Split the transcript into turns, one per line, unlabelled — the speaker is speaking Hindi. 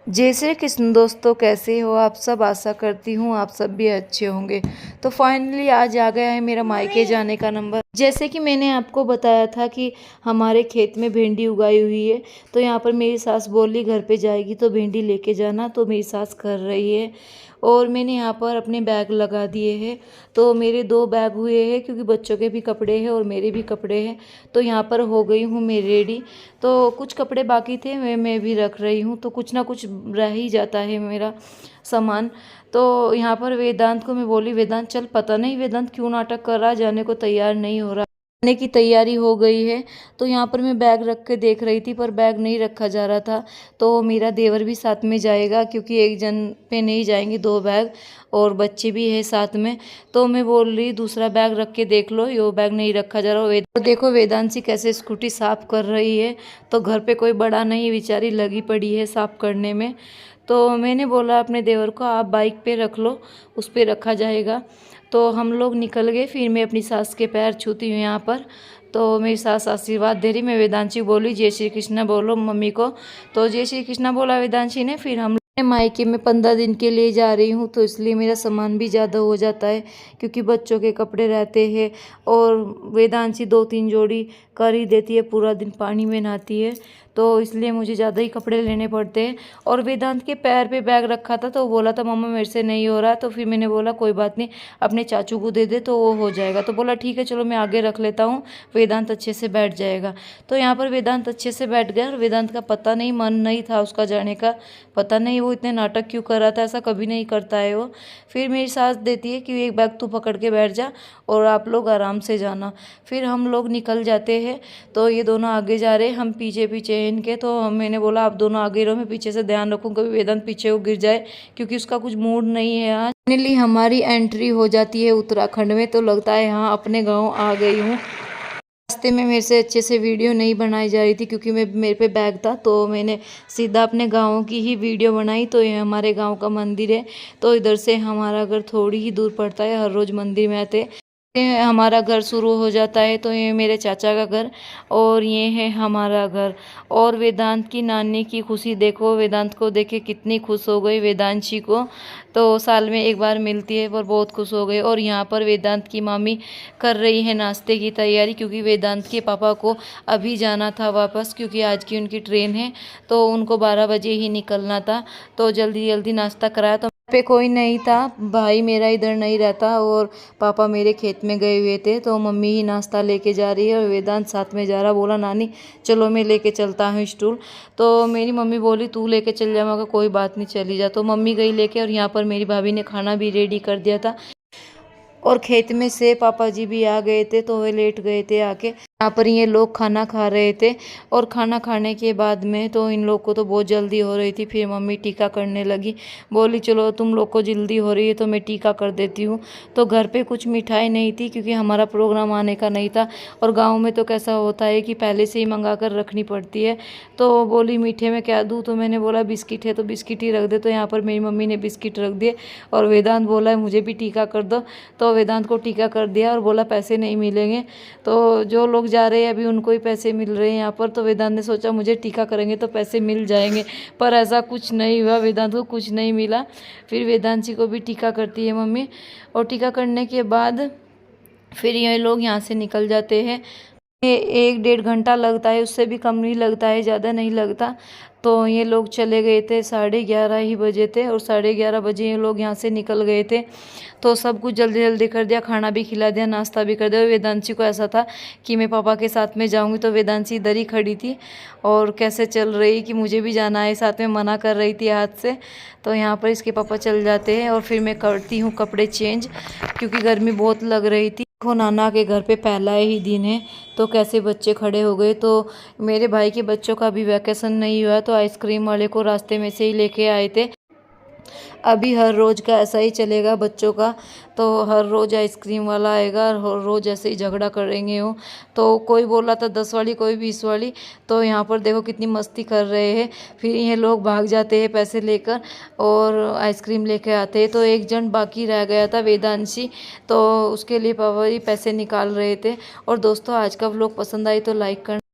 जय श्री कृष्ण दोस्तों, कैसे हो आप सब। आशा करती हूँ आप सब भी अच्छे होंगे। तो फाइनली आज आ गया है मेरा मायके जाने का नंबर। जैसे कि मैंने आपको बताया था कि हमारे खेत में भिंडी उगाई हुई है। तो यहाँ पर मेरी सास बोली घर पे जाएगी तो भिंडी लेके जाना, तो मेरी सास कर रही है। और मैंने यहाँ पर अपने बैग लगा दिए हैं। तो मेरे 2 बैग हुए हैं क्योंकि बच्चों के भी कपड़े हैं और मेरे भी कपड़े हैं। तो यहाँ पर हो गई हूँ मैं रेडी। तो कुछ कपड़े बाकी थे मैं भी रख रही हूँ, तो कुछ ना कुछ रह ही जाता है मेरा सामान। तो यहाँ पर वेदांत को मैं बोली, वेदांत चल, पता नहीं वेदांत क्यों नाटक कर रहा है, जाने को तैयार नहीं हो रहा। जाने की तैयारी हो गई है। तो यहाँ पर मैं बैग रख के देख रही थी पर बैग नहीं रखा जा रहा था। तो मेरा देवर भी साथ में जाएगा क्योंकि एक जन पे नहीं जाएंगे, 2 बैग और बच्चे भी है साथ में। तो मैं बोल रही दूसरा बैग रख के देख लो, ये बैग नहीं रखा जा रहा। तो देखो वेदांशी कैसे स्कूटी साफ कर रही है। तो घर पे कोई बड़ा नहीं, बेचारी लगी पड़ी है साफ करने में। तो मैंने बोला अपने देवर को आप बाइक पे रख लो, उस पे रखा जाएगा। तो हम लोग निकल गए। फिर मैं अपनी सास के पैर छूती हूँ यहाँ पर। तो मेरी सास आशीर्वाद दे रही। मैं वेदांशी बोली जय श्री कृष्णा बोलो मम्मी को। तो जय श्री कृष्णा बोला वेदांशी ने। फिर हम मायके में 15 दिन के लिए जा रही हूँ, तो इसलिए मेरा सामान भी ज़्यादा हो जाता है क्योंकि बच्चों के कपड़े रहते हैं। और वेदांशी 2-3 जोड़ी कर ही देती है, पूरा दिन पानी में नहाती है। तो इसलिए मुझे ज़्यादा ही कपड़े लेने पड़ते हैं। और वेदांत के पैर पे बैग रखा था तो वो बोला था मम्मा मेरे से नहीं हो रहा। तो फिर मैंने बोला कोई बात नहीं, अपने चाचू को दे दे तो वो हो जाएगा। तो बोला ठीक है चलो मैं आगे रख लेता हूँ, वेदांत अच्छे से बैठ जाएगा। तो यहाँ पर वेदांत अच्छे से बैठ गया। और वेदांत का पता नहीं, मन नहीं था उसका जाने का, पता नहीं वो इतने नाटक क्यों कर रहा था, ऐसा कभी नहीं करता है वो। फिर मेरी सास देती है कि एक बैग तू पकड़ के बैठ जा और आप लोग आराम से जाना। फिर हम लोग निकल जाते हैं। तो ये दोनों आगे जा रहे हैं, हम पीछे पीछे इनके। तो मैंने बोला आप दोनों आगे रहो, मैं पीछे से ध्यान रखूँ कभी वेदांत पीछे वो गिर जाए, क्योंकि उसका कुछ मूड नहीं है आज। फाइनली हमारी एंट्री हो जाती है उत्तराखंड में। तो लगता है हाँ अपने गाँव आ गई हूँ। रास्ते में मेरे से अच्छे से वीडियो नहीं बनाई जा रही थी क्योंकि मेरे पे बैग था। तो मैंने सीधा अपने गाँव की ही वीडियो बनाई। तो ये हमारे गाँव का मंदिर है। तो इधर से हमारा घर थोड़ी ही दूर पड़ता है, हर रोज़ मंदिर में आते। ये हमारा घर शुरू हो जाता है। तो ये मेरे चाचा का घर और ये है हमारा घर। और वेदांत की नानी की खुशी देखो, वेदांत को देखे कितनी खुश हो गई वेदांशी को। तो साल में एक बार मिलती है पर बहुत खुश हो गई। और यहाँ पर वेदांत की मामी कर रही है नाश्ते की तैयारी क्योंकि वेदांत के पापा को अभी जाना था वापस, क्योंकि आज की उनकी ट्रेन है। तो उनको 12 बजे ही निकलना था। तो जल्दी जल्दी नाश्ता कराया। तो पे कोई नहीं था, भाई मेरा इधर नहीं रहता और पापा मेरे खेत में गए हुए थे। तो मम्मी ही नाश्ता लेके जा रही है और वेदांत साथ में जा रहा। बोला नानी चलो मैं लेके चलता हूँ स्टूल। तो मेरी मम्मी बोली तू लेके चल जा, मगर कोई बात नहीं चली जा। तो मम्मी गई लेके। और यहाँ पर मेरी भाभी ने खाना भी रेडी कर दिया था। और खेत में से पापा जी भी आ गए थे तो वे लेट गए थे आके। यहाँ पर ये लोग खाना खा रहे थे। और खाना खाने के बाद में तो इन लोग को तो बहुत जल्दी हो रही थी। फिर मम्मी टीका करने लगी, बोली चलो तुम लोग को जल्दी हो रही है तो मैं टीका कर देती हूँ। तो घर पे कुछ मिठाई नहीं थी क्योंकि हमारा प्रोग्राम आने का नहीं था। और गाँव में तो कैसा होता है कि पहले से ही मंगा कर रखनी पड़ती है। तो बोली मीठे में क्या दूँ, तो मैंने बोला बिस्किट है तो बिस्किट ही रख दे। तो यहाँ पर मेरी मम्मी ने बिस्किट रख दिए। और वेदांत बोला है मुझे भी टीका कर दो। तो वेदांत को टीका कर दिया और बोला पैसे नहीं मिलेंगे। तो जो लोग जा रहे हैं अभी उनको ही पैसे मिल रहे हैं यहाँ पर। तो वेदांत ने सोचा मुझे टीका करेंगे तो पैसे मिल जाएंगे, पर ऐसा कुछ नहीं हुआ, वेदांत को कुछ नहीं मिला। फिर वेदांत जी को भी टीका करती है मम्मी। और टीका करने के बाद फिर ये लोग यहाँ से निकल जाते हैं। 1-1.5 घंटा लगता है, उससे भी कम नहीं लगता है, ज़्यादा नहीं लगता। तो ये लोग चले गए थे, 11:30 ही बजे थे। और 11:30 बजे ये लोग यहाँ से निकल गए थे। तो सब कुछ जल्दी जल्दी कर दिया, खाना भी खिला दिया, नाश्ता भी कर दिया। वेदांशी को ऐसा था कि मैं पापा के साथ में जाऊंगी। तो वेदांशी इधर ही खड़ी थी और कैसे चल रही कि मुझे भी जाना है साथ में, मना कर रही थी हाथ से। तो यहाँ पर इसके पापा चल जाते हैं और फिर मैं करती हूँ कपड़े चेंज क्योंकि गर्मी बहुत लग रही थी। देखो नाना के घर पे पहला ही दिन है तो कैसे बच्चे खड़े हो गए। तो मेरे भाई के बच्चों का भी वैकेशन नहीं हुआ तो आइसक्रीम वाले को रास्ते में से ही लेके आए थे। अभी हर रोज़ का ऐसा ही चलेगा बच्चों का। तो हर रोज़ आइसक्रीम वाला आएगा और हर रोज़ ऐसे ही झगड़ा करेंगे वो। तो कोई बोला था 10 वाली, कोई 20 वाली। तो यहाँ पर देखो कितनी मस्ती कर रहे हैं। फिर ये लोग भाग जाते हैं पैसे लेकर और आइसक्रीम लेके आते हैं। तो एक जन बाकी रह गया था वेदांशी, तो उसके लिए पापा जी पैसे निकाल रहे थे। और दोस्तों आज का व्लॉग पसंद आई तो लाइक करना।